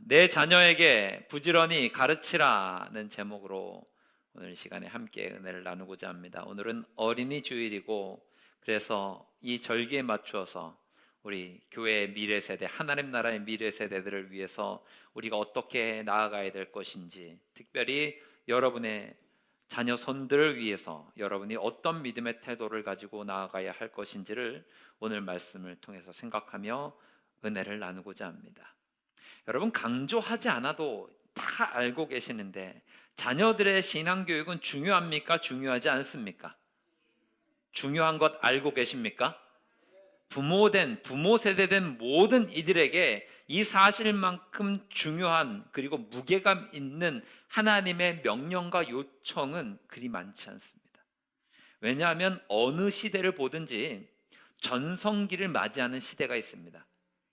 내 자녀에게 부지런히 가르치라는 제목으로 오늘 시간에 함께 은혜를 나누고자 합니다. 오늘은 어린이 주일이고 그래서 이 절기에 맞추어서 우리 교회의 미래 세대, 하나님 나라의 미래 세대들을 위해서 우리가 어떻게 나아가야 될 것인지, 특별히 여러분의 자녀 손들을 위해서 여러분이 어떤 믿음의 태도를 가지고 나아가야 할 것인지를 오늘 말씀을 통해서 생각하며 은혜를 나누고자 합니다. 여러분, 강조하지 않아도 다 알고 계시는데 자녀들의 신앙교육은 중요합니까? 중요하지 않습니까? 중요한 것 알고 계십니까? 부모 세대된 모든 이들에게 이 사실만큼 중요한 그리고 무게감 있는 하나님의 명령과 요청은 그리 많지 않습니다. 왜냐하면 어느 시대를 보든지 전성기를 맞이하는 시대가 있습니다.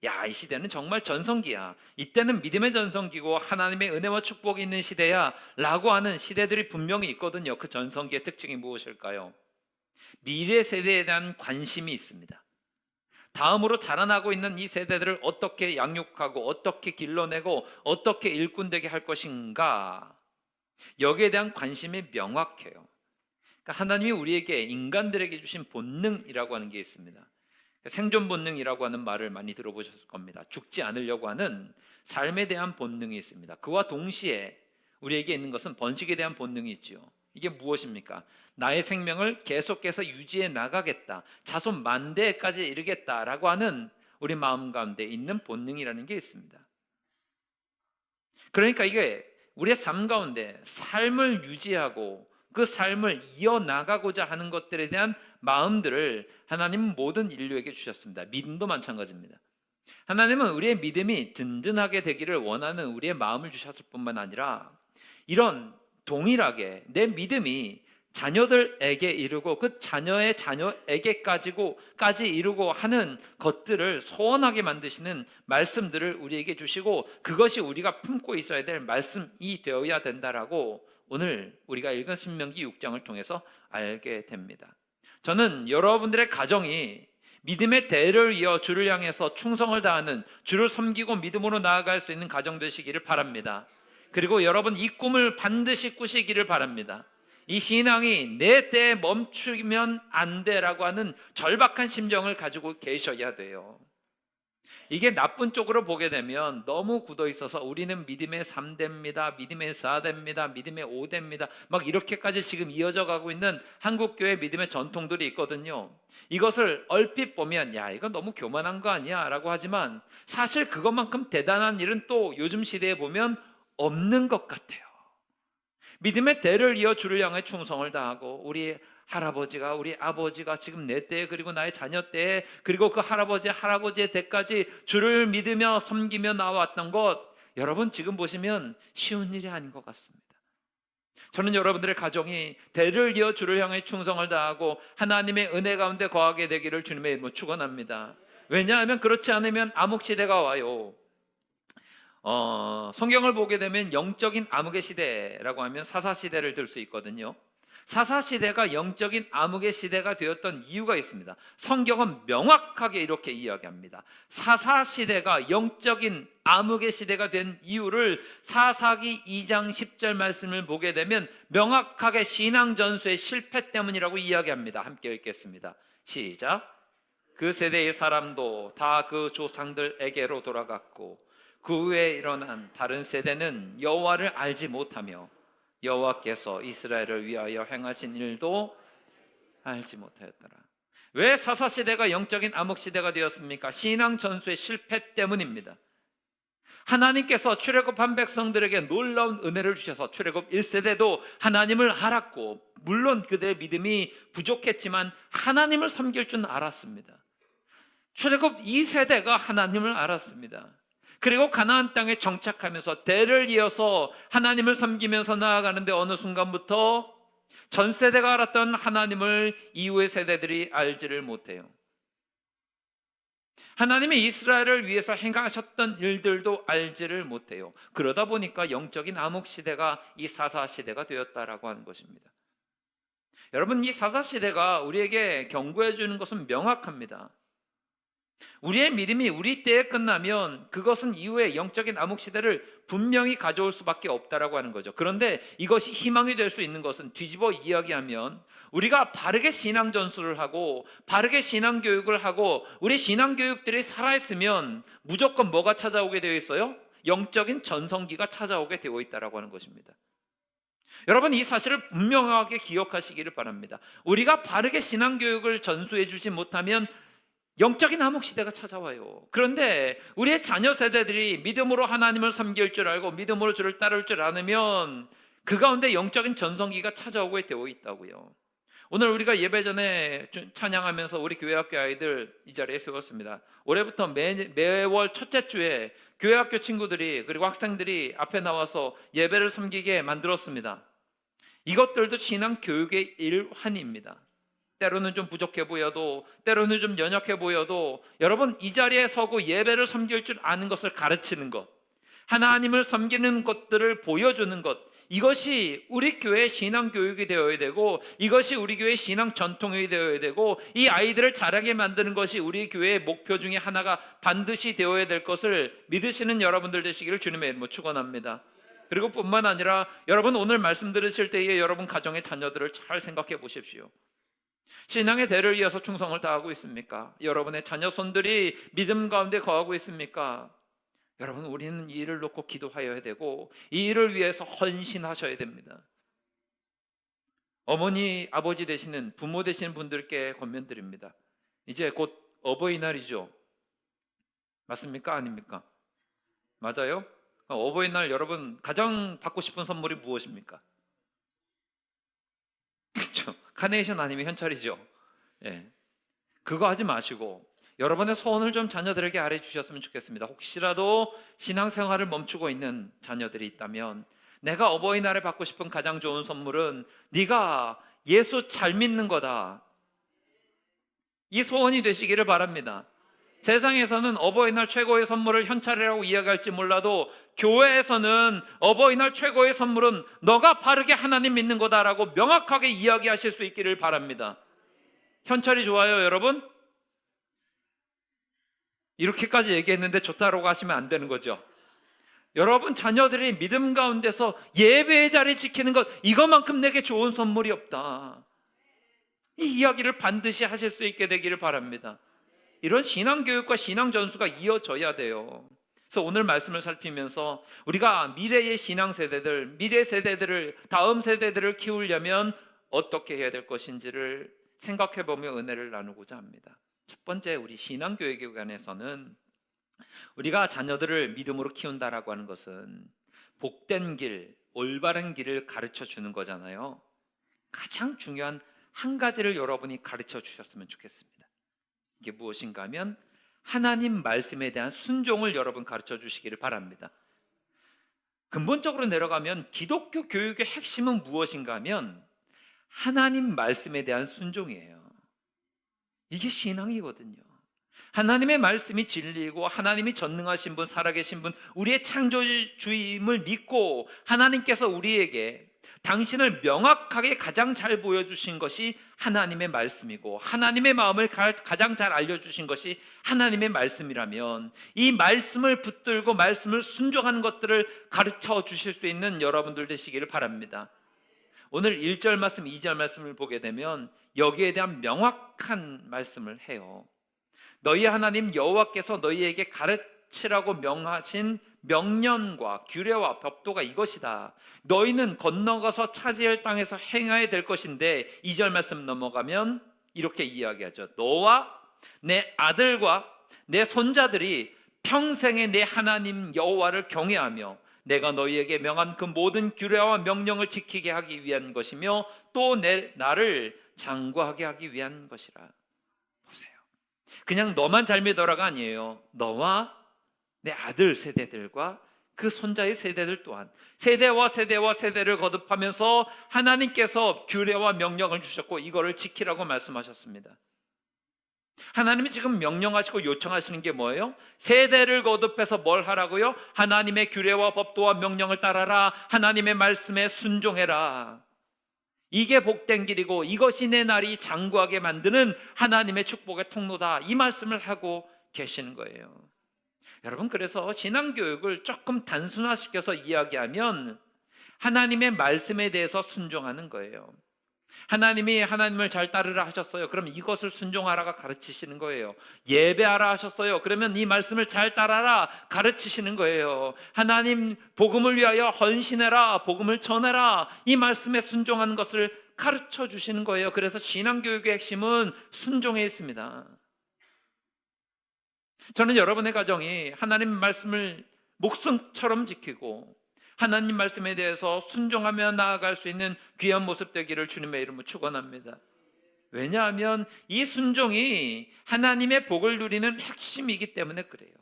야, 이 시대는 정말 전성기야. 이때는 믿음의 전성기고 하나님의 은혜와 축복이 있는 시대야 라고 하는 시대들이 분명히 있거든요. 그 전성기의 특징이 무엇일까요? 미래 세대에 대한 관심이 있습니다. 다음으로 자라나고 있는 이 세대들을 어떻게 양육하고 어떻게 길러내고 어떻게 일꾼되게 할 것인가, 여기에 대한 관심이 명확해요. 그러니까 하나님이 우리에게, 인간들에게 주신 본능이라고 하는 게 있습니다. 생존 본능이라고 하는 말을 많이 들어보셨을 겁니다. 죽지 않으려고 하는 삶에 대한 본능이 있습니다. 그와 동시에 우리에게 있는 것은 번식에 대한 본능이 있죠. 이게 무엇입니까? 나의 생명을 계속해서 유지해 나가겠다, 자손 만대까지 이르겠다라고 하는 우리 마음 가운데 있는 본능이라는 게 있습니다. 그러니까 이게 우리의 삶 가운데 삶을 유지하고 그 삶을 이어나가고자 하는 것들에 대한 마음들을 하나님은 모든 인류에게 주셨습니다. 믿음도 마찬가지입니다. 하나님은 우리의 믿음이 든든하게 되기를 원하는 우리의 마음을 주셨을 뿐만 아니라 이런 동일하게 내 믿음이 자녀들에게 이르고 그 자녀의 자녀에게까지 이루고 하는 것들을 소원하게 만드시는 말씀들을 우리에게 주시고, 그것이 우리가 품고 있어야 될 말씀이 되어야 된다라고 오늘 우리가 읽은 신명기 6장을 통해서 알게 됩니다. 저는 여러분들의 가정이 믿음의 대를 이어 주를 향해서 충성을 다하는, 주를 섬기고 믿음으로 나아갈 수 있는 가정 되시기를 바랍니다. 그리고 여러분 이 꿈을 반드시 꾸시기를 바랍니다. 이 신앙이 내 때에 멈추면 안 돼라고 하는 절박한 심정을 가지고 계셔야 돼요. 이게 나쁜 쪽으로 보게 되면 너무 굳어 있어서 우리는 믿음의 3대입니다, 믿음의 4대입니다, 믿음의 5대입니다, 막 이렇게까지 지금 이어져 가고 있는 한국교회 믿음의 전통들이 있거든요. 이것을 얼핏 보면 야, 이거 너무 교만한 거 아니야 라고 하지만 사실 그것만큼 대단한 일은 또 요즘 시대에 보면 없는 것 같아요. 믿음의 대를 이어 주를 향해 충성을 다하고 우리 할아버지가, 우리 아버지가 지금 내 때에, 그리고 나의 자녀 때에, 그리고 그 할아버지의 때까지 주를 믿으며 섬기며 나왔던 것, 여러분 지금 보시면 쉬운 일이 아닌 것 같습니다. 저는 여러분들의 가정이 대를 이어 주를 향해 충성을 다하고 하나님의 은혜 가운데 거하게 되기를 주님의 이름으로 축원합니다. 왜냐하면 그렇지 않으면 암흑시대가 와요. 성경을 보게 되면 영적인 암흑의 시대라고 하면 사사시대를 들 수 있거든요. 사사시대가 영적인 암흑의 시대가 되었던 이유가 있습니다. 성경은 명확하게 이렇게 이야기합니다. 사사시대가 영적인 암흑의 시대가 된 이유를 사사기 2장 10절 말씀을 보게 되면 명확하게 신앙전수의 실패 때문이라고 이야기합니다. 함께 읽겠습니다. 시작. 그 세대의 사람도 다 그 조상들에게로 돌아갔고 그 후에 일어난 다른 세대는 여호와를 알지 못하며 여호와께서 이스라엘을 위하여 행하신 일도 알지 못하였더라. 왜 사사시대가 영적인 암흑시대가 되었습니까? 신앙 전수의 실패 때문입니다. 하나님께서 출애굽한 백성들에게 놀라운 은혜를 주셔서 출애굽 1세대도 하나님을 알았고, 물론 그들의 믿음이 부족했지만 하나님을 섬길 줄 알았습니다. 출애굽 2세대가 하나님을 알았습니다. 그리고 가나안 땅에 정착하면서 대를 이어서 하나님을 섬기면서 나아가는데 어느 순간부터 전 세대가 알았던 하나님을 이후의 세대들이 알지를 못해요. 하나님이 이스라엘을 위해서 행하셨던 일들도 알지를 못해요. 그러다 보니까 영적인 암흑시대가 이 사사시대가 되었다라고 하는 것입니다. 여러분, 이 사사시대가 우리에게 경고해 주는 것은 명확합니다. 우리의 믿음이 우리 때에 끝나면 그것은 이후에 영적인 암흑 시대를 분명히 가져올 수밖에 없다라고 하는 거죠. 그런데 이것이 희망이 될 수 있는 것은 뒤집어 이야기하면 우리가 바르게 신앙 전수를 하고 바르게 신앙 교육을 하고 우리 신앙 교육들이 살아있으면 무조건 뭐가 찾아오게 되어 있어요? 영적인 전성기가 찾아오게 되어 있다라고 하는 것입니다. 여러분, 이 사실을 분명하게 기억하시기를 바랍니다. 우리가 바르게 신앙 교육을 전수해 주지 못하면 영적인 암흑 시대가 찾아와요. 그런데 우리의 자녀 세대들이 믿음으로 하나님을 섬길 줄 알고 믿음으로 주를 따를 줄 아면 그 가운데 영적인 전성기가 찾아오게 되어 있다고요. 오늘 우리가 예배 전에 찬양하면서 우리 교회학교 아이들 이 자리에 세웠습니다. 올해부터 매월 첫째 주에 교회학교 친구들이 그리고 학생들이 앞에 나와서 예배를 섬기게 만들었습니다. 이것들도 신앙 교육의 일환입니다. 때로는 좀 부족해 보여도, 때로는 좀 연약해 보여도 여러분, 이 자리에 서고 예배를 섬길 줄 아는 것을 가르치는 것, 하나님을 섬기는 것들을 보여주는 것, 이것이 우리 교회의 신앙 교육이 되어야 되고, 이것이 우리 교회의 신앙 전통이 되어야 되고, 이 아이들을 자라게 만드는 것이 우리 교회의 목표 중에 하나가 반드시 되어야 될 것을 믿으시는 여러분들 되시기를 주님의 이름으로 축원합니다. 그리고 뿐만 아니라 여러분, 오늘 말씀 들으실 때에 여러분 가정의 자녀들을 잘 생각해 보십시오. 신앙의 대를 이어서 충성을 다하고 있습니까? 여러분의 자녀 손들이 믿음 가운데 거하고 있습니까? 여러분, 우리는 이 일을 놓고 기도하여야 되고 이 일을 위해서 헌신하셔야 됩니다. 어머니, 아버지 되시는 부모 되시는 분들께 권면드립니다. 이제 곧 어버이날이죠. 맞습니까? 아닙니까? 맞아요? 어버이날 여러분 가장 받고 싶은 선물이 무엇입니까? 그렇죠. 카네이션 아니면 현찰이죠. 예. 그거 하지 마시고 여러분의 소원을 좀 자녀들에게 아뢰 주셨으면 좋겠습니다. 혹시라도 신앙생활을 멈추고 있는 자녀들이 있다면 내가 어버이날에 받고 싶은 가장 좋은 선물은 네가 예수 잘 믿는 거다. 이 소원이 되시기를 바랍니다. 세상에서는 어버이날 최고의 선물을 현찰이라고 이야기할지 몰라도 교회에서는 어버이날 최고의 선물은 너가 바르게 하나님 믿는 거다라고 명확하게 이야기하실 수 있기를 바랍니다. 현찰이 좋아요, 여러분? 이렇게까지 얘기했는데 좋다라고 하시면 안 되는 거죠. 여러분, 자녀들이 믿음 가운데서 예배의 자리 지키는 것, 이것만큼 내게 좋은 선물이 없다. 이 이야기를 반드시 하실 수 있게 되기를 바랍니다. 이런 신앙교육과 신앙전수가 이어져야 돼요. 그래서 오늘 말씀을 살피면서 우리가 미래의 신앙세대들, 미래 세대들을, 다음 세대들을 키우려면 어떻게 해야 될 것인지를 생각해보며 은혜를 나누고자 합니다. 첫 번째, 우리 신앙교육에 관해서는 우리가 자녀들을 믿음으로 키운다라고 하는 것은 복된 길, 올바른 길을 가르쳐 주는 거잖아요. 가장 중요한 한 가지를 여러분이 가르쳐 주셨으면 좋겠습니다. 이게 무엇인가 하면 하나님 말씀에 대한 순종을 여러분 가르쳐 주시기를 바랍니다. 근본적으로 내려가면 기독교 교육의 핵심은 무엇인가 하면 하나님 말씀에 대한 순종이에요. 이게 신앙이거든요. 하나님의 말씀이 진리이고 하나님이 전능하신 분, 살아계신 분, 우리의 창조주임을 믿고 하나님께서 우리에게 당신을 명확하게 가장 잘 보여주신 것이 하나님의 말씀이고 하나님의 마음을 가장 잘 알려주신 것이 하나님의 말씀이라면 이 말씀을 붙들고 말씀을 순종하는 것들을 가르쳐 주실 수 있는 여러분들 되시기를 바랍니다. 오늘 1절 말씀, 2절 말씀을 보게 되면 여기에 대한 명확한 말씀을 해요. 너희 하나님 여호와께서 너희에게 가르치라고 명하신 명령과 규례와 법도가 이것이다. 너희는 건너가서 차지할 땅에서 행해야 될 것인데 2절 말씀 넘어가면 이렇게 이야기하죠. 너와 내 아들과 내 손자들이 평생에 내 하나님 여호와를 경외하며 내가 너희에게 명한 그 모든 규례와 명령을 지키게 하기 위한 것이며 또 나를 장구하게 하기 위한 것이라. 보세요. 그냥 너만 잘 믿어라가 아니에요. 너와 내 아들 세대들과 그 손자의 세대들 또한 세대와 세대와 세대를 거듭하면서 하나님께서 규례와 명령을 주셨고 이거를 지키라고 말씀하셨습니다. 하나님이 지금 명령하시고 요청하시는 게 뭐예요? 세대를 거듭해서 뭘 하라고요? 하나님의 규례와 법도와 명령을 따라라. 하나님의 말씀에 순종해라. 이게 복된 길이고 이것이 내 날이 장구하게 만드는 하나님의 축복의 통로다. 이 말씀을 하고 계시는 거예요. 여러분, 그래서 신앙교육을 조금 단순화시켜서 이야기하면 하나님의 말씀에 대해서 순종하는 거예요. 하나님이 하나님을 잘 따르라 하셨어요. 그럼 이것을 순종하라가 가르치시는 거예요. 예배하라 하셨어요. 그러면 이 말씀을 잘 따라라 가르치시는 거예요. 하나님 복음을 위하여 헌신해라, 복음을 전해라, 이 말씀에 순종하는 것을 가르쳐 주시는 거예요. 그래서 신앙교육의 핵심은 순종에 있습니다. 저는 여러분의 가정이 하나님 말씀을 목숨처럼 지키고 하나님 말씀에 대해서 순종하며 나아갈 수 있는 귀한 모습 되기를 주님의 이름으로 축원합니다. 왜냐하면 이 순종이 하나님의 복을 누리는 핵심이기 때문에 그래요.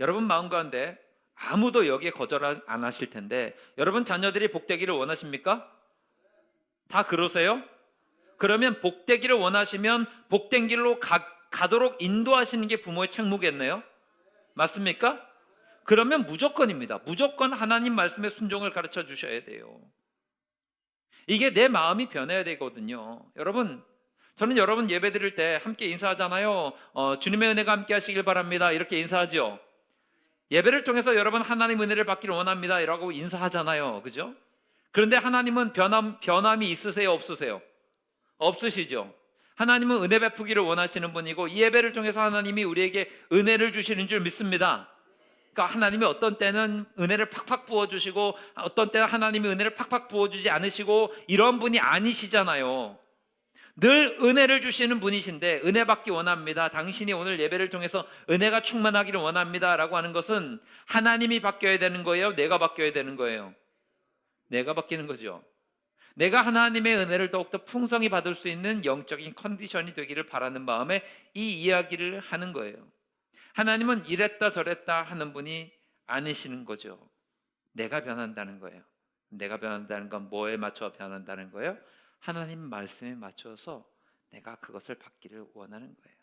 여러분 마음 가운데 아무도 여기에 거절 안 하실 텐데, 여러분 자녀들이 복되기를 원하십니까? 다 그러세요? 그러면 복되기를 원하시면 복된 길로 가도록 인도하시는 게 부모의 책무겠네요. 맞습니까? 그러면 무조건입니다. 무조건 하나님 말씀의 순종을 가르쳐 주셔야 돼요. 이게 내 마음이 변해야 되거든요. 여러분, 저는 여러분 예배 드릴 때 함께 인사하잖아요. 주님의 은혜가 함께 하시길 바랍니다, 이렇게 인사하죠. 예배를 통해서 여러분 하나님 은혜를 받기를 원합니다 이라고 인사하잖아요. 그죠? 그런데 하나님은 변함이 있으세요, 없으세요? 없으시죠? 하나님은 은혜 베푸기를 원하시는 분이고, 이 예배를 통해서 하나님이 우리에게 은혜를 주시는 줄 믿습니다. 그러니까 하나님이 어떤 때는 은혜를 팍팍 부어주시고 어떤 때는 하나님이 은혜를 팍팍 부어주지 않으시고 이런 분이 아니시잖아요. 늘 은혜를 주시는 분이신데, 은혜 받기 원합니다, 당신이 오늘 예배를 통해서 은혜가 충만하기를 원합니다 라고 하는 것은 하나님이 바뀌어야 되는 거예요? 내가 바뀌어야 되는 거예요? 내가 바뀌는 거죠. 내가 하나님의 은혜를 더욱더 풍성히 받을 수 있는 영적인 컨디션이 되기를 바라는 마음에 이 이야기를 하는 거예요. 하나님은 이랬다 저랬다 하는 분이 아니시는 거죠. 내가 변한다는 거예요. 내가 변한다는 건 뭐에 맞춰 변한다는 거예요? 하나님 말씀에 맞춰서 내가 그것을 받기를 원하는 거예요.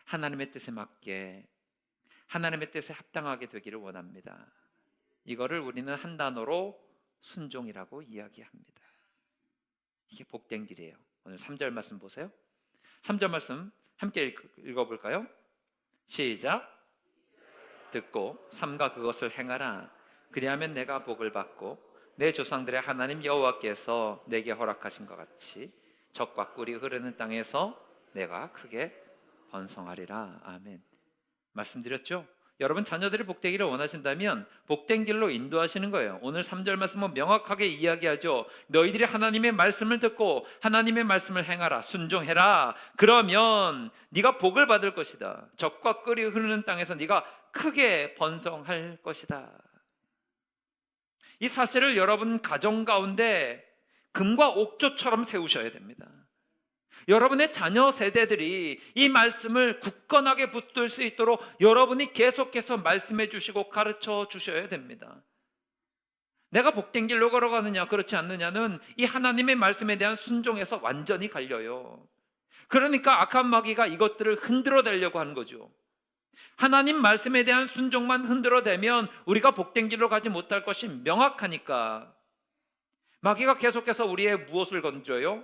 하나님의 뜻에 맞게, 하나님의 뜻에 합당하게 되기를 원합니다. 이거를 우리는 한 단어로 순종이라고 이야기합니다. 이게 복된 길이에요. 오늘 3절 말씀 보세요. 3절 말씀 함께 읽어볼까요? 시작. 듣고 삼가 그것을 행하라. 그리하면 내가 복을 받고 내 조상들의 하나님 여호와께서 내게 허락하신 것 같이 젖과 꿀이 흐르는 땅에서 내가 크게 번성하리라. 아멘. 말씀드렸죠? 여러분 자녀들이 복되기를 원하신다면 복된 길로 인도하시는 거예요. 오늘 3절 말씀은 명확하게 이야기하죠. 너희들이 하나님의 말씀을 듣고 하나님의 말씀을 행하라, 순종해라. 그러면 네가 복을 받을 것이다. 젖과 꿀이 흐르는 땅에서 네가 크게 번성할 것이다. 이 사실을 여러분 가정 가운데 금과 옥조처럼 세우셔야 됩니다. 여러분의 자녀 세대들이 이 말씀을 굳건하게 붙들 수 있도록 여러분이 계속해서 말씀해 주시고 가르쳐 주셔야 됩니다. 내가 복된 길로 걸어가느냐 그렇지 않느냐는 이 하나님의 말씀에 대한 순종에서 완전히 갈려요. 그러니까 악한 마귀가 이것들을 흔들어대려고 하는 거죠. 하나님 말씀에 대한 순종만 흔들어대면 우리가 복된 길로 가지 못할 것이 명확하니까 마귀가 계속해서 우리의 무엇을 건져요?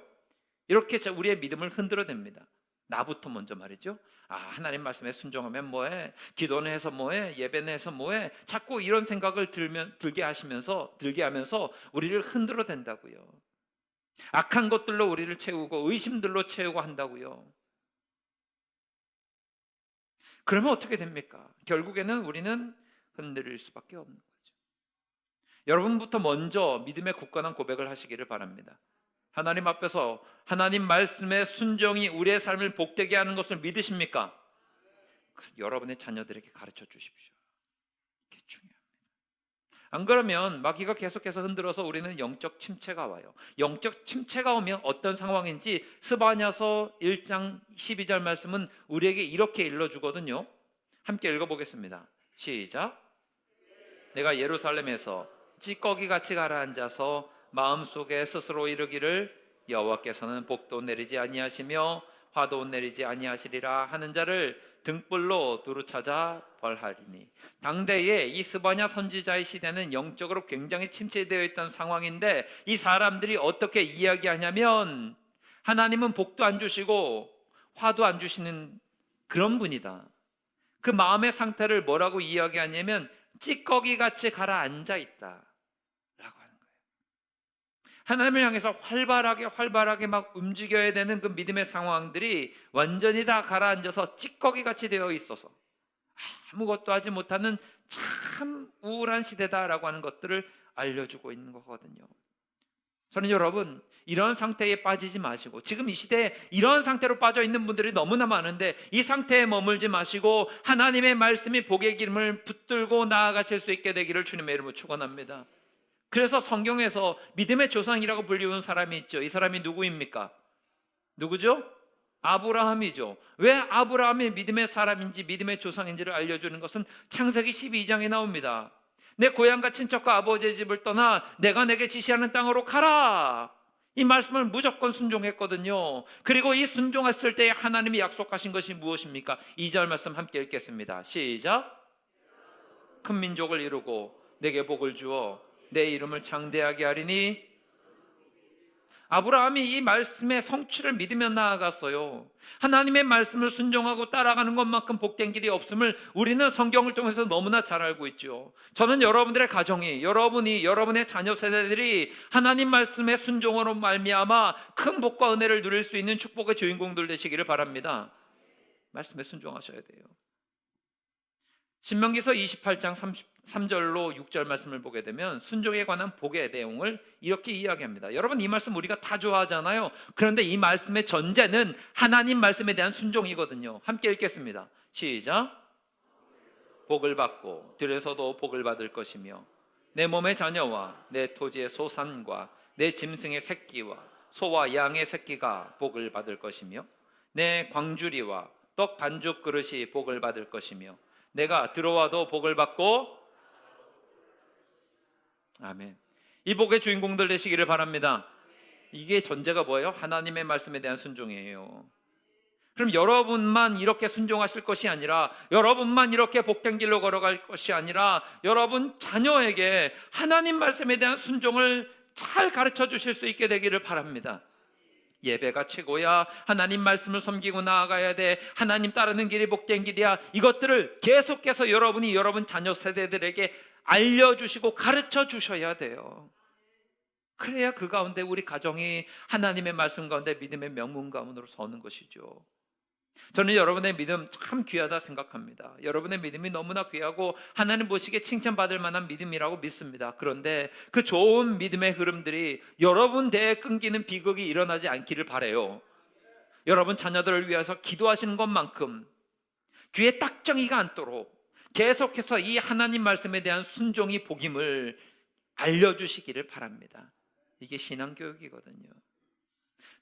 이렇게 우리의 믿음을 흔들어댑니다. 나부터 먼저 말이죠. 하나님 말씀에 순종하면 뭐해? 기도는 해서 뭐해? 예배는 해서 뭐해? 자꾸 이런 생각을 들게 하면서 우리를 흔들어댄다고요. 악한 것들로 우리를 채우고 의심들로 채우고 한다고요. 그러면 어떻게 됩니까? 결국에는 우리는 흔들릴 수밖에 없는 거죠. 여러분부터 먼저 믿음의 굳건한 고백을 하시기를 바랍니다. 하나님 앞에서 하나님 말씀의 순종이 우리의 삶을 복되게 하는 것을 믿으십니까? 여러분의 자녀들에게 가르쳐 주십시오. 이게 중요합니다. 안 그러면 마귀가 계속해서 흔들어서 우리는 영적 침체가 와요. 영적 침체가 오면 어떤 상황인지 스바냐서 1장 12절 말씀은 우리에게 이렇게 일러주거든요. 함께 읽어보겠습니다. 시작. 내가 예루살렘에서 찌꺼기같이 가라앉아서 마음속에 스스로 이르기를 여호와께서는 복도 내리지 아니하시며 화도 내리지 아니하시리라 하는 자를 등불로 두루 찾아 벌하리니. 당대에 이 스바냐 선지자의 시대는 영적으로 굉장히 침체되어 있던 상황인데 이 사람들이 어떻게 이야기하냐면 하나님은 복도 안 주시고 화도 안 주시는 그런 분이다. 그 마음의 상태를 뭐라고 이야기하냐면 찌꺼기 같이 가라앉아 있다 라고 하는 거예요. 하나님을 향해서 활발하게 막 움직여야 되는 그 믿음의 상황들이 완전히 다 가라앉아서 찌꺼기 같이 되어 있어서 아무것도 하지 못하는 참 우울한 시대다라고 하는 것들을 알려주고 있는 거거든요. 저는 여러분, 이런 상태에 빠지지 마시고, 지금 이 시대에 이런 상태로 빠져 있는 분들이 너무나 많은데 이 상태에 머물지 마시고 하나님의 말씀이 복의 기름을 붙들고 나아가실 수 있게 되기를 주님의 이름으로 축원합니다. 그래서 성경에서 믿음의 조상이라고 불리우는 사람이 있죠. 이 사람이 누구입니까? 누구죠? 아브라함이죠. 왜 아브라함이 믿음의 사람인지 믿음의 조상인지를 알려주는 것은 창세기 12장에 나옵니다. 내 고향과 친척과 아버지의 집을 떠나 내가 내게 지시하는 땅으로 가라. 이 말씀을 무조건 순종했거든요. 그리고 이 순종했을 때 하나님이 약속하신 것이 무엇입니까? 2절 말씀 함께 읽겠습니다. 시작. 큰 민족을 이루고 내게 복을 주어 내 이름을 장대하게 하리니. 아브라함이 이 말씀의 성취를 믿으며 나아갔어요. 하나님의 말씀을 순종하고 따라가는 것만큼 복된 길이 없음을 우리는 성경을 통해서 너무나 잘 알고 있죠. 저는 여러분들의 가정이, 여러분의 자녀 세대들이 하나님 말씀의 순종으로 말미암아 큰 복과 은혜를 누릴 수 있는 축복의 주인공들 되시기를 바랍니다. 말씀에 순종하셔야 돼요. 신명기서 28장 33절로 6절 말씀을 보게 되면 순종에 관한 복의 내용을 이렇게 이야기합니다. 여러분, 이 말씀 우리가 다 좋아하잖아요. 그런데 이 말씀의 전제는 하나님 말씀에 대한 순종이거든요. 함께 읽겠습니다. 시작. 복을 받고 들에서도 복을 받을 것이며 내 몸의 자녀와 내 토지의 소산과 내 짐승의 새끼와 소와 양의 새끼가 복을 받을 것이며 내 광주리와 떡 반죽 그릇이 복을 받을 것이며 내가 들어와도 복을 받고. 아멘. 이 복의 주인공들 되시기를 바랍니다. 이게 전제가 뭐예요? 하나님의 말씀에 대한 순종이에요. 그럼 여러분만 이렇게 순종하실 것이 아니라, 여러분만 이렇게 복된 길로 걸어갈 것이 아니라 여러분 자녀에게 하나님 말씀에 대한 순종을 잘 가르쳐 주실 수 있게 되기를 바랍니다. 예배가 최고야, 하나님 말씀을 섬기고 나아가야 돼, 하나님 따르는 길이 복된 길이야, 이것들을 계속해서 여러분이 여러분 자녀 세대들에게 알려주시고 가르쳐 주셔야 돼요. 그래야 그 가운데 우리 가정이 하나님의 말씀 가운데 믿음의 명문 가문으로 서는 것이죠. 저는 여러분의 믿음 참 귀하다 생각합니다. 여러분의 믿음이 너무나 귀하고 하나님 보시기에 칭찬받을 만한 믿음이라고 믿습니다. 그런데 그 좋은 믿음의 흐름들이 여러분 대에 끊기는 비극이 일어나지 않기를 바라요. 여러분 자녀들을 위해서 기도하시는 것만큼 귀에 딱정이가 않도록 계속해서 이 하나님 말씀에 대한 순종이 복임을 알려주시기를 바랍니다. 이게 신앙교육이거든요.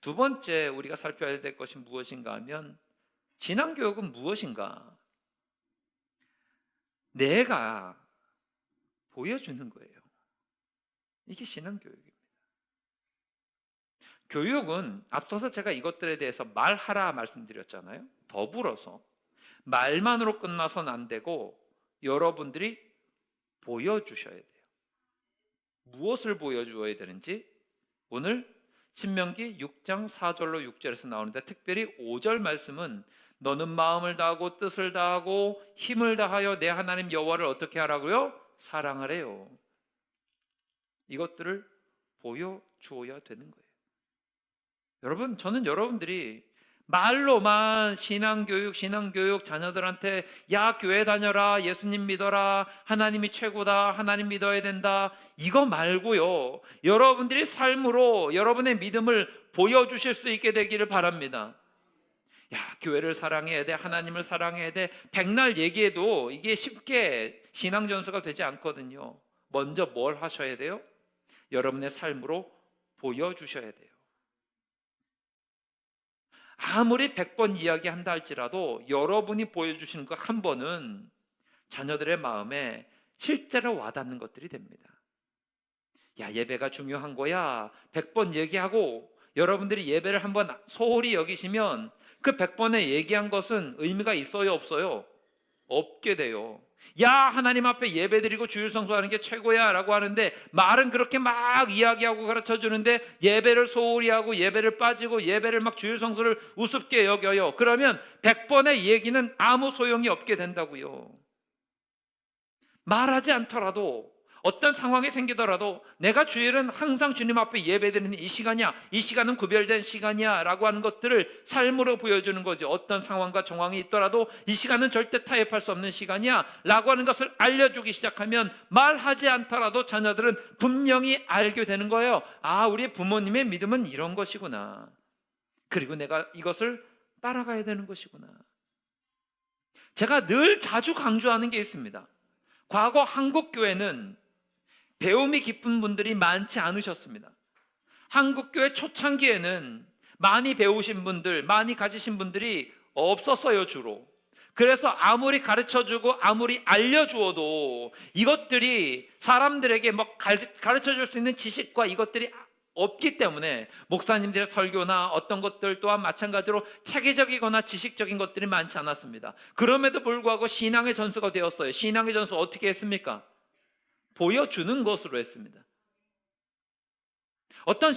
두 번째 우리가 살펴야 될 것이 무엇인가 하면, 신앙교육은 무엇인가? 내가 보여주는 거예요. 이게 신앙교육입니다. 교육은 앞서서 제가 이것들에 대해서 말하라 말씀드렸잖아요. 더불어서 말만으로 끝나서는 안 되고 여러분들이 보여주셔야 돼요. 무엇을 보여주어야 되는지 오늘 신명기 6장 4절로 6절에서 나오는데, 특별히 5절 말씀은 너는 마음을 다하고 뜻을 다하고 힘을 다하여 내 하나님 여호와를 어떻게 하라고요? 사랑하래요. 이것들을 보여주어야 되는 거예요. 여러분, 저는 여러분들이 말로만 신앙교육 자녀들한테 야 교회 다녀라, 예수님 믿어라, 하나님이 최고다, 하나님 믿어야 된다, 이거 말고요, 여러분들이 삶으로 여러분의 믿음을 보여주실 수 있게 되기를 바랍니다. 야 교회를 사랑해야 돼, 하나님을 사랑해야 돼, 백날 얘기해도 이게 쉽게 신앙전수가 되지 않거든요. 먼저 뭘 하셔야 돼요? 여러분의 삶으로 보여주셔야 돼요. 아무리 100번 이야기한다 할지라도 여러분이 보여주시는 것 한 번은 자녀들의 마음에 실제로 와닿는 것들이 됩니다. 야 예배가 중요한 거야 100번 얘기하고 여러분들이 예배를 한번 소홀히 여기시면 그 100번에 얘기한 것은 의미가 있어요 없어요? 없게 돼요. 야, 하나님 앞에 예배드리고 주일 성수하는 게 최고야 라고 하는데, 말은 그렇게 막 이야기하고 가르쳐 주는데 예배를 소홀히 하고 예배를 빠지고 예배를 막 주일 성수를 우습게 여겨요. 그러면 100번의 얘기는 아무 소용이 없게 된다고요. 말하지 않더라도, 어떤 상황이 생기더라도 내가 주일은 항상 주님 앞에 예배드리는 이 시간이야, 이 시간은 구별된 시간이야 라고 하는 것들을 삶으로 보여주는 거죠. 어떤 상황과 정황이 있더라도 이 시간은 절대 타협할 수 없는 시간이야 라고 하는 것을 알려주기 시작하면 말하지 않더라도 자녀들은 분명히 알게 되는 거예요. 아, 우리 부모님의 믿음은 이런 것이구나, 그리고 내가 이것을 따라가야 되는 것이구나. 제가 늘 자주 강조하는 게 있습니다. 과거 한국교회는 배움이 깊은 분들이 많지 않으셨습니다. 한국교회 초창기에는 많이 배우신 분들, 많이 가지신 분들이 없었어요, 주로. 그래서 아무리 가르쳐주고 아무리 알려주어도 이것들이 사람들에게 가르쳐줄 수 있는 지식과 이것들이 없기 때문에 목사님들의 설교나 어떤 것들 또한 마찬가지로 체계적이거나 지식적인 것들이 많지 않았습니다. 그럼에도 불구하고 신앙의 전수가 되었어요. 신앙의 전수 어떻게 했습니까? 보여주는 것으로 했습니다. 어떤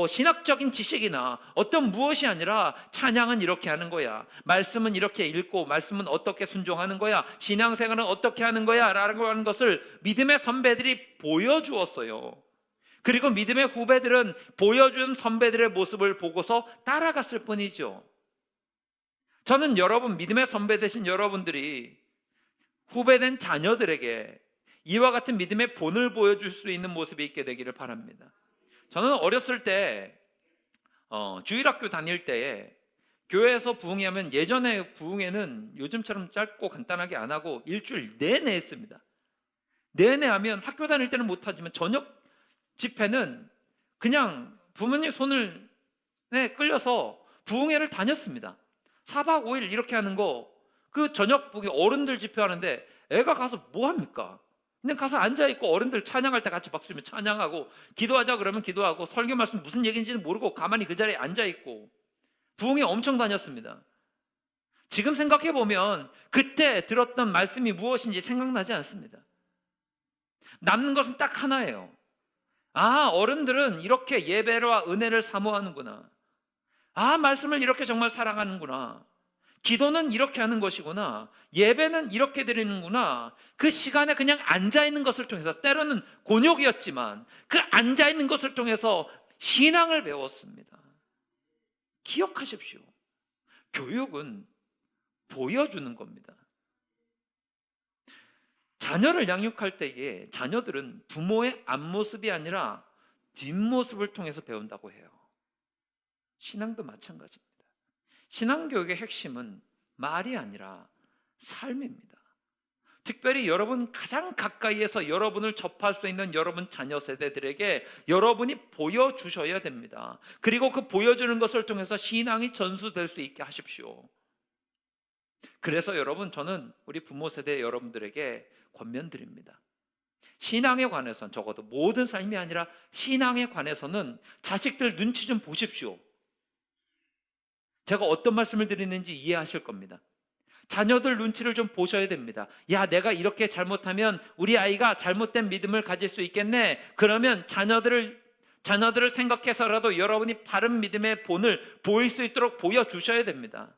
신학적인 지식이나 어떤 무엇이 아니라 찬양은 이렇게 하는 거야, 말씀은 이렇게 읽고 말씀은 어떻게 순종하는 거야, 신앙생활은 어떻게 하는 거야 라고 하는 것을 믿음의 선배들이 보여주었어요. 그리고 믿음의 후배들은 보여준 선배들의 모습을 보고서 따라갔을 뿐이죠. 저는 여러분, 믿음의 선배 되신 여러분들이 후배된 자녀들에게 이와 같은 믿음의 본을 보여줄 수 있는 모습이 있게 되기를 바랍니다. 저는 어렸을 때 주일학교 다닐 때에 교회에서 부흥회하면, 예전에 부흥회는 요즘처럼 짧고 간단하게 안 하고 일주일 내내 했습니다. 내내 하면 학교 다닐 때는 못하지만 저녁 집회는 그냥 부모님 손을 끌려서 부흥회를 다녔습니다. 4박 5일 이렇게 하는 거, 그 저녁 부흥회 어른들 집회하는데 애가 가서 뭐 합니까? 그냥 가서 앉아있고 어른들 찬양할 때 같이 박수 치면 찬양하고, 기도하자 그러면 기도하고, 설교 말씀 무슨 얘기인지는 모르고 가만히 그 자리에 앉아있고, 부흥회 엄청 다녔습니다. 지금 생각해보면 그때 들었던 말씀이 무엇인지 생각나지 않습니다. 남는 것은 딱 하나예요. 아, 어른들은 이렇게 예배와 은혜를 사모하는구나. 아, 말씀을 이렇게 정말 사랑하는구나. 기도는 이렇게 하는 것이구나. 예배는 이렇게 드리는구나. 그 시간에 그냥 앉아있는 것을 통해서, 때로는 곤욕이었지만 그 앉아있는 것을 통해서 신앙을 배웠습니다. 기억하십시오. 교육은 보여주는 겁니다. 자녀를 양육할 때에 자녀들은 부모의 앞모습이 아니라 뒷모습을 통해서 배운다고 해요. 신앙도 마찬가지입니다. 신앙교육의 핵심은 말이 아니라 삶입니다. 특별히 여러분 가장 가까이에서 여러분을 접할 수 있는 여러분 자녀 세대들에게 여러분이 보여주셔야 됩니다. 그리고 그 보여주는 것을 통해서 신앙이 전수될 수 있게 하십시오. 그래서 여러분, 저는 우리 부모 세대 여러분들에게 권면드립니다. 신앙에 관해서는, 적어도 모든 삶이 아니라 신앙에 관해서는 자식들 눈치 좀 보십시오. 제가 어떤 말씀을 드리는지 이해하실 겁니다. 자녀들 눈치를 좀 보셔야 됩니다. 야, 내가 이렇게 잘못하면 우리 아이가 잘못된 믿음을 가질 수 있겠네. 그러면 자녀들을 생각해서라도 여러분이 바른 믿음의 본을 보일 수 있도록 보여주셔야 됩니다.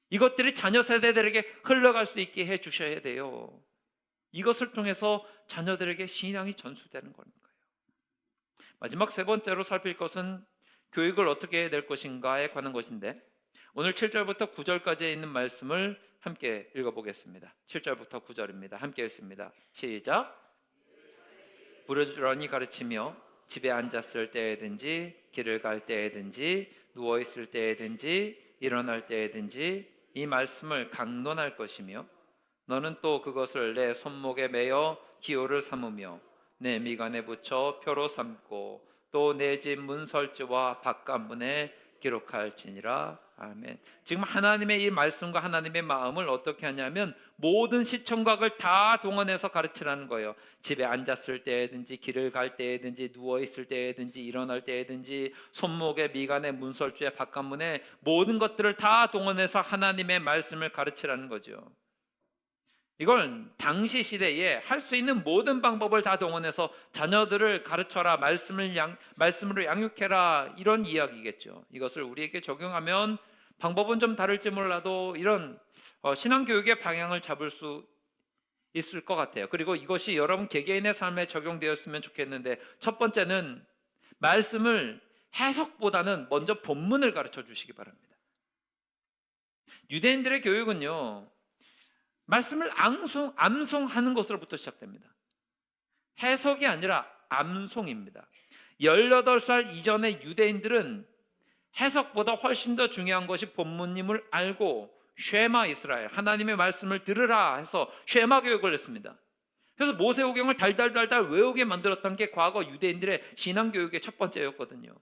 이것들이 자녀 세대들에게 흘러갈 수 있게 해주셔야 돼요. 이것을 통해서 자녀들에게 신앙이 전수되는 거니까요. 마지막 세 번째로 살필 것은 교육을 어떻게 해야 될 것인가에 관한 것인데, 오늘 7절부터 9절까지에 있는 말씀을 함께 읽어보겠습니다. 7절부터 9절입니다. 함께 읽습니다. 시작. 부지런히 가르치며 집에 앉았을 때에든지 길을 갈 때에든지 누워있을 때에든지 일어날 때에든지 이 말씀을 강론할 것이며, 너는 또 그것을 내 손목에 매어 기호를 삼으며 내 미간에 붙여 표로 삼고 또 내 집 문설주와 바깥문에 기록할지니라. 아멘. 지금 하나님의 이 말씀과 하나님의 마음을 어떻게 하냐면 모든 시청각을 다 동원해서 가르치라는 거예요. 집에 앉았을 때든지 길을 갈 때든지 누워있을 때든지 일어날 때든지 손목에 미간에 문설주에 바깥문에 모든 것들을 다 동원해서 하나님의 말씀을 가르치라는 거죠. 이걸 당시 시대에 할 수 있는 모든 방법을 다 동원해서 자녀들을 가르쳐라, 말씀으로 양육해라, 이런 이야기겠죠. 이것을 우리에게 적용하면 방법은 좀 다를지 몰라도 이런 신앙교육의 방향을 잡을 수 있을 것 같아요. 그리고 이것이 여러분 개개인의 삶에 적용되었으면 좋겠는데, 첫 번째는 말씀을 해석보다는 먼저 본문을 가르쳐 주시기 바랍니다. 유대인들의 교육은요, 말씀을 암송하는 것으로부터 시작됩니다. 해석이 아니라 암송입니다. 18살 이전의 유대인들은 해석보다 훨씬 더 중요한 것이 본문임을 알고 쉐마 이스라엘, 하나님의 말씀을 들으라 해서 쉐마 교육을 했습니다. 그래서 모세오경을 달달달달 외우게 만들었던 게 과거 유대인들의 신앙교육의 첫 번째였거든요.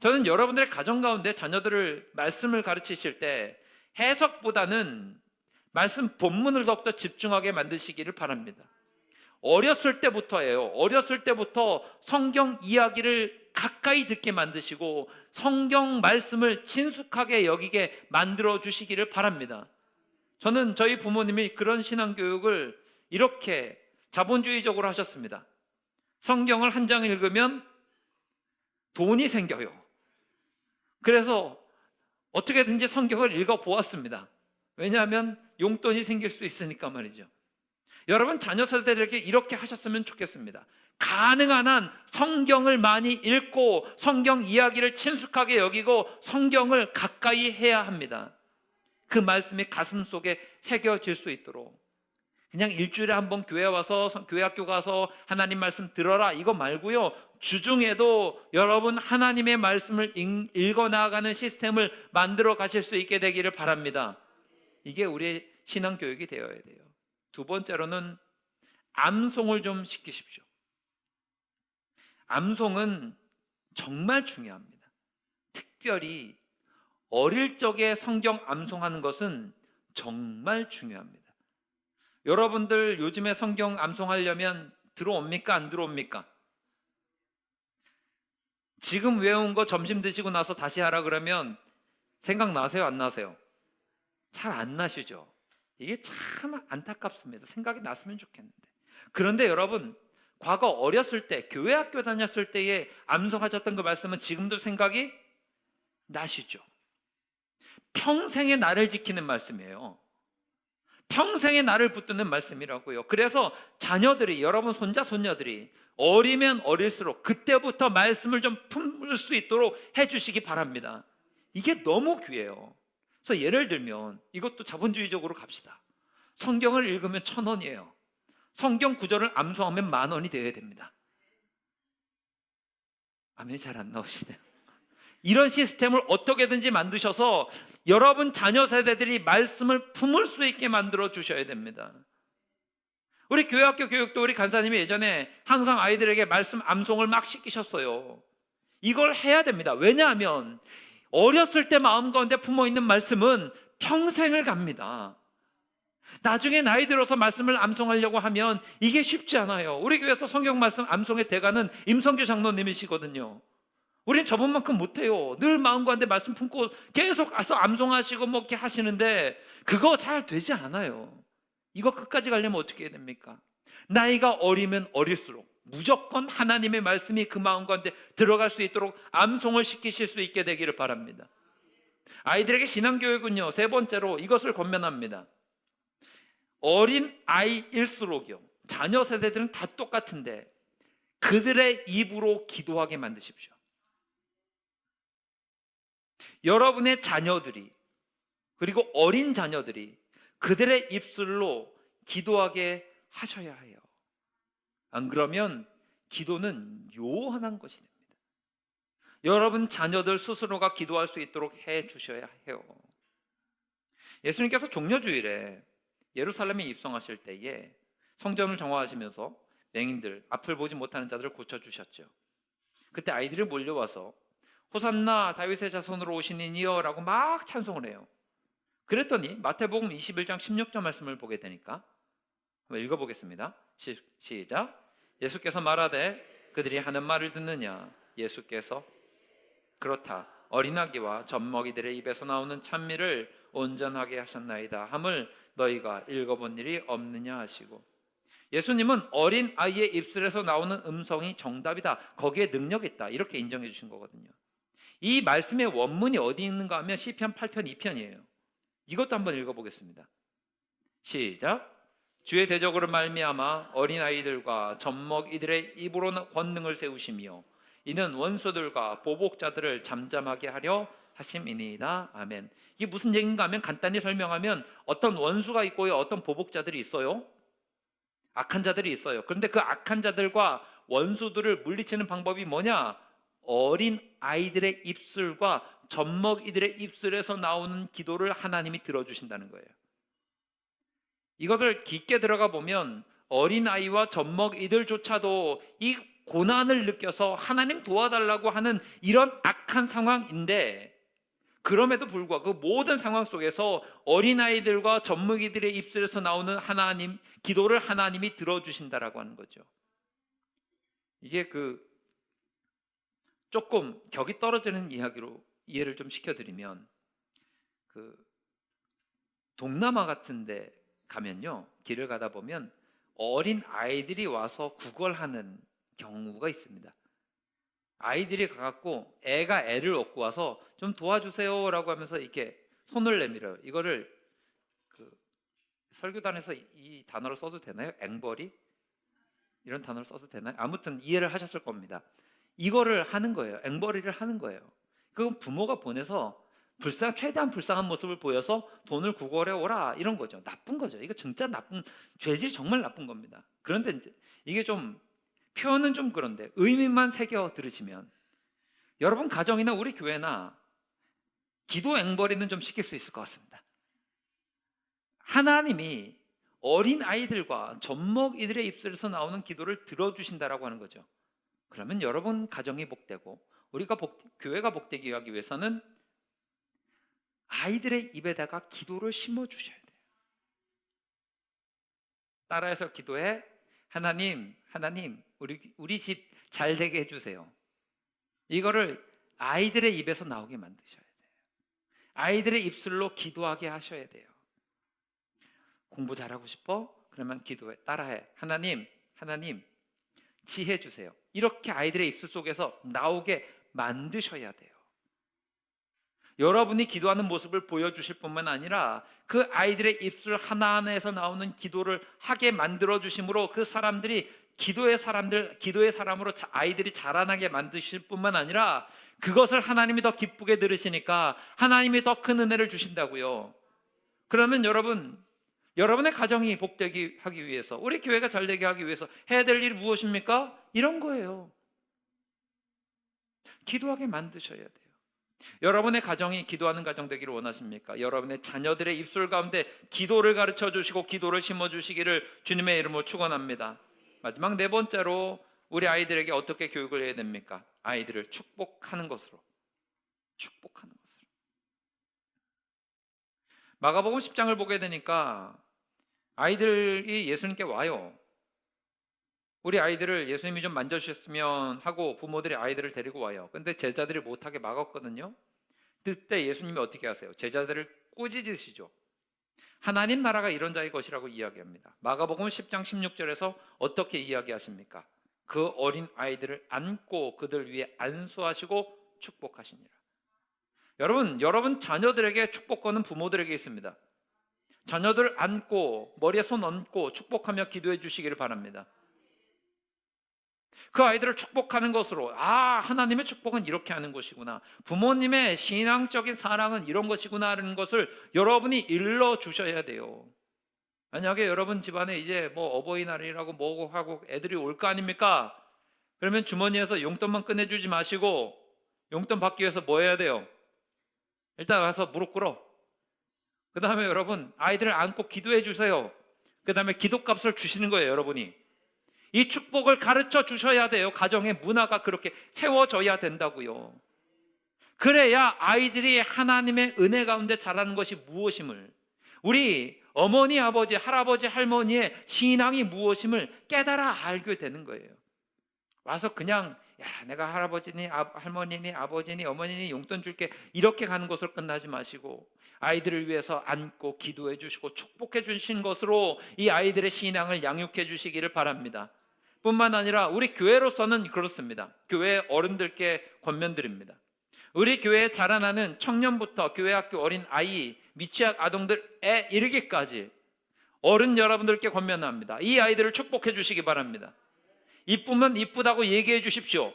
저는 여러분들의 가정 가운데 자녀들을 말씀을 가르치실 때 해석보다는 말씀 본문을 더욱더 집중하게 만드시기를 바랍니다. 어렸을 때부터예요. 어렸을 때부터 성경 이야기를 가까이 듣게 만드시고 성경 말씀을 친숙하게 여기게 만들어 주시기를 바랍니다. 저는 저희 부모님이 그런 신앙교육을 이렇게 자본주의적으로 하셨습니다. 성경을 한 장 읽으면 돈이 생겨요. 그래서 어떻게든지 성경을 읽어 보았습니다. 왜냐하면 용돈이 생길 수 있으니까 말이죠. 여러분 자녀 세대들에게 이렇게 하셨으면 좋겠습니다. 가능한 한 성경을 많이 읽고 성경 이야기를 친숙하게 여기고 성경을 가까이 해야 합니다. 그 말씀이 가슴 속에 새겨질 수 있도록. 그냥 일주일에 한 번 교회 와서 교회 학교 가서 하나님 말씀 들어라 이거 말고요, 주중에도 여러분 하나님의 말씀을 읽어 나가는 시스템을 만들어 가실 수 있게 되기를 바랍니다. 이게 우리의 신앙교육이 되어야 돼요. 두 번째로는 암송을 좀 시키십시오. 암송은 정말 중요합니다. 특별히 어릴 적에 성경 암송하는 것은 정말 중요합니다. 여러분들 요즘에 성경 암송하려면 들어옵니까? 안 들어옵니까? 지금 외운 거 점심 드시고 나서 다시 하라 그러면 생각나세요? 안 나세요? 잘 안 나시죠? 이게 참 안타깝습니다. 생각이 났으면 좋겠는데. 그런데 여러분, 과거 어렸을 때 교회 학교 다녔을 때에 암송하셨던 그 말씀은 지금도 생각이 나시죠? 평생의 나를 지키는 말씀이에요. 평생의 나를 붙드는 말씀이라고요. 그래서 자녀들이, 여러분 손자 손녀들이 어리면 어릴수록 그때부터 말씀을 좀 품을 수 있도록 해주시기 바랍니다. 이게 너무 귀해요. 그래서 예를 들면 이것도 자본주의적으로 갑시다. 성경을 읽으면 1,000원이에요. 성경 구절을 암송하면 10,000원이 되어야 됩니다. 아멘이 잘 안 나오시네요. 이런 시스템을 어떻게든지 만드셔서 여러분 자녀 세대들이 말씀을 품을 수 있게 만들어 주셔야 됩니다. 우리 교회학교 교육도 우리 간사님이 예전에 항상 아이들에게 말씀 암송을 막 시키셨어요. 이걸 해야 됩니다. 왜냐하면 어렸을 때 마음 가운데 품어있는 말씀은 평생을 갑니다. 나중에 나이 들어서 말씀을 암송하려고 하면 이게 쉽지 않아요. 우리 교회에서 성경 말씀 암송의 대가는 임성규 장로님이시거든요. 우린 저분만큼 못해요. 늘 마음 가운데 말씀 품고 계속 가서 암송하시고 뭐 이렇게 하시는데 그거 잘 되지 않아요. 이거 끝까지 가려면 어떻게 해야 됩니까? 나이가 어리면 어릴수록 무조건 하나님의 말씀이 그 마음 가운데 들어갈 수 있도록 암송을 시키실 수 있게 되기를 바랍니다. 아이들에게 신앙교육은요, 세 번째로 이것을 권면합니다. 어린 아이일수록요, 자녀 세대들은 다 똑같은데 그들의 입으로 기도하게 만드십시오. 여러분의 자녀들이, 그리고 어린 자녀들이 그들의 입술로 기도하게 하셔야 해요. 안 그러면 기도는 요한한 것이 됩니다. 여러분 자녀들 스스로가 기도할 수 있도록 해 주셔야 해요. 예수님께서 종려주일에 예루살렘에 입성하실 때에 성전을 정화하시면서 맹인들, 앞을 보지 못하는 자들을 고쳐주셨죠. 그때 아이들이 몰려와서 호산나 다윗의 자손으로 오신 이여 라고 막 찬송을 해요. 그랬더니 마태복음 21장 16절 말씀을 보게 되니까 한번 읽어보겠습니다. 시작. 예수께서 말하되 그들이 하는 말을 듣느냐. 예수께서 그렇다. 어린아기와 젖먹이들의 입에서 나오는 찬미를 온전하게 하셨나이다 함을 너희가 읽어본 일이 없느냐 하시고, 예수님은 어린 아이의 입술에서 나오는 음성이 정답이다, 거기에 능력이 있다, 이렇게 인정해 주신 거거든요. 이 말씀의 원문이 어디 있는가 하면 시편 8편 2편이에요. 이것도 한번 읽어보겠습니다. 시작. 주의 대적으로 말미암아 어린아이들과 젖먹이들의 입으로 권능을 세우시며 이는 원수들과 보복자들을 잠잠하게 하려 하심이니이다. 아멘. 이게 무슨 얘기인가 하면, 간단히 설명하면 어떤 원수가 있고요, 어떤 보복자들이 있어요, 악한 자들이 있어요. 그런데 그 악한 자들과 원수들을 물리치는 방법이 뭐냐? 어린 아이들의 입술과 젖먹이들의 입술에서 나오는 기도를 하나님이 들어주신다는 거예요. 이것을 깊게 들어가 보면 어린아이와 젖먹이들조차도 이 고난을 느껴서 하나님 도와달라고 하는 이런 악한 상황인데, 그럼에도 불구하고 그 모든 상황 속에서 어린아이들과 젖먹이들의 입술에서 나오는 하나님 기도를 하나님이 들어주신다라고 하는 거죠. 이게 조금 격이 떨어지는 이야기로 이해를 좀 시켜드리면, 동남아 같은데 가면요, 길을 가다 보면 어린 아이들이 와서 구걸하는 경우가 있습니다. 아이들이 가갖고 애가 애를 얻고 와서 좀 도와주세요라고 하면서 이렇게 손을 내밀어요. 이거를 설교단에서 이 단어를 써도 되나요? 앵벌이? 이런 단어를 써도 되나요? 아무튼 이해를 하셨을 겁니다. 이거를 하는 거예요. 앵벌이를 하는 거예요. 그건 부모가 보내서 최대한 불쌍한 모습을 보여서 돈을 구걸해 오라, 이런 거죠. 나쁜 거죠. 이거 진짜 죄질이 정말 나쁜 겁니다. 그런데 이제 이게 좀 표현은 좀 그런데 의미만 새겨 들으시면, 여러분 가정이나 우리 교회나 기도 앵벌이는 좀 시킬 수 있을 것 같습니다. 하나님이 어린 아이들과 젖먹이들의 입술에서 나오는 기도를 들어주신다라고 하는 거죠. 그러면 여러분 가정이 복되고 교회가 복되기 위해서는 아이들의 입에다가 기도를 심어주셔야 돼요. 따라해서 기도해. 하나님, 우리 집 잘 되게 해주세요. 이거를 아이들의 입에서 나오게 만드셔야 돼요. 아이들의 입술로 기도하게 하셔야 돼요. 공부 잘하고 싶어? 그러면 기도해. 따라해. 하나님, 지혜 주세요. 이렇게 아이들의 입술 속에서 나오게 만드셔야 돼요. 여러분이 기도하는 모습을 보여주실 뿐만 아니라 그 아이들의 입술 하나하나에서 나오는 기도를 하게 만들어 주심으로 그 사람들이 기도의 사람으로 아이들이 자라나게 만드실 뿐만 아니라 그것을 하나님이 더 기쁘게 들으시니까 하나님이 더 큰 은혜를 주신다고요. 그러면 여러분의 가정이 복되게 하기 위해서, 우리 교회가 잘 되게 하기 위해서 해야 될 일이 무엇입니까? 이런 거예요. 기도하게 만드셔야 돼요. 여러분의 가정이 기도하는 가정 되기를 원하십니까? 여러분의 자녀들의 입술 가운데 기도를 가르쳐 주시고 기도를 심어 주시기를 주님의 이름으로 축원합니다. 마지막 네 번째로 우리 아이들에게 어떻게 교육을 해야 됩니까? 아이들을 축복하는 것으로. 마가복음 10장을 보게 되니까 아이들이 예수님께 와요. 우리 아이들을 예수님이 좀 만져주셨으면 하고 부모들이 아이들을 데리고 와요. 근데 제자들이 못하게 막았거든요. 그때 예수님이 어떻게 하세요? 제자들을 꾸짖으시죠. 하나님 나라가 이런 자의 것이라고 이야기합니다. 마가복음 10장 16절에서 어떻게 이야기하십니까? 그 어린 아이들을 안고 그들 위에 안수하시고 축복하시니라. 여러분 자녀들에게 축복권은 부모들에게 있습니다. 자녀들을 안고 머리에 손 얹고 축복하며 기도해 주시기를 바랍니다. 그 아이들을 축복하는 것으로, 하나님의 축복은 이렇게 하는 것이구나, 부모님의 신앙적인 사랑은 이런 것이구나 하는 것을 여러분이 일러주셔야 돼요. 만약에 여러분 집안에 이제 어버이날이라고 뭐고 하고 애들이 올 거 아닙니까? 그러면 주머니에서 용돈만 꺼내주지 마시고 용돈 받기 위해서 뭐 해야 돼요? 일단 와서 무릎 꿇어. 그 다음에 여러분 아이들을 안고 기도해 주세요. 그 다음에 기도값을 주시는 거예요. 여러분이 이 축복을 가르쳐 주셔야 돼요. 가정의 문화가 그렇게 세워져야 된다고요. 그래야 아이들이 하나님의 은혜 가운데 자라는 것이 무엇임을, 우리 어머니, 아버지, 할아버지, 할머니의 신앙이 무엇임을 깨달아 알게 되는 거예요. 와서 그냥 야, 내가 할아버지니 할머니니 아버지니 어머니니 용돈 줄게 이렇게 가는 것으로 끝나지 마시고 아이들을 위해서 안고 기도해 주시고 축복해 주신 것으로 이 아이들의 신앙을 양육해 주시기를 바랍니다. 뿐만 아니라 우리 교회로서는 그렇습니다. 교회 어른들께 권면드립니다. 우리 교회에 자라나는 청년부터 교회 학교 어린 아이, 미취학 아동들에 이르기까지 어른 여러분들께 권면합니다. 이 아이들을 축복해 주시기 바랍니다. 이쁘면 이쁘다고 얘기해 주십시오.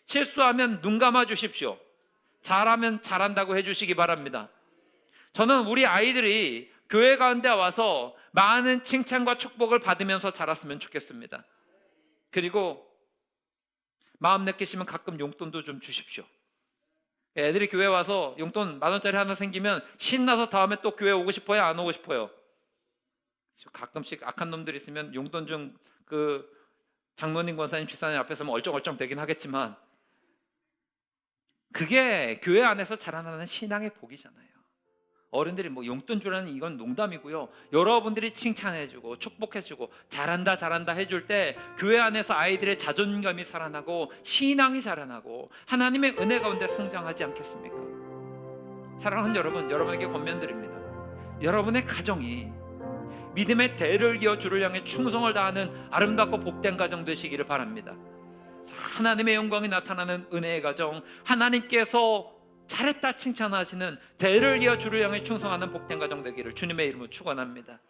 실수하면 눈 감아 주십시오. 잘하면 잘한다고 해 주시기 바랍니다. 저는 우리 아이들이 교회 가운데 와서 많은 칭찬과 축복을 받으면서 자랐으면 좋겠습니다. 그리고 마음 내키시면 가끔 용돈도 좀 주십시오. 애들이 교회 와서 용돈 10,000원짜리 하나 생기면 신나서 다음에 또 교회 오고 싶어요? 안 오고 싶어요? 가끔씩 악한 놈들 있으면 용돈 좀 장로님, 권사님, 집사님 앞에서 얼쩡얼쩡 되긴 하겠지만 그게 교회 안에서 자라나는 신앙의 복이잖아요. 어른들이 용돈 주라는 이건 농담이고요. 여러분들이 칭찬해주고 축복해주고 잘한다 잘한다 해줄 때 교회 안에서 아이들의 자존감이 살아나고 신앙이 자라나고 하나님의 은혜 가운데 성장하지 않겠습니까? 사랑하는 여러분, 여러분에게 권면드립니다. 여러분의 가정이 믿음의 대를 이어 주를 향해 충성을 다하는 아름답고 복된 가정 되시기를 바랍니다. 하나님의 영광이 나타나는 은혜의 가정, 하나님께서 잘했다 칭찬하시는 대를 이어 주를 향해 충성하는 복된 가정 되기를 주님의 이름으로 축원합니다.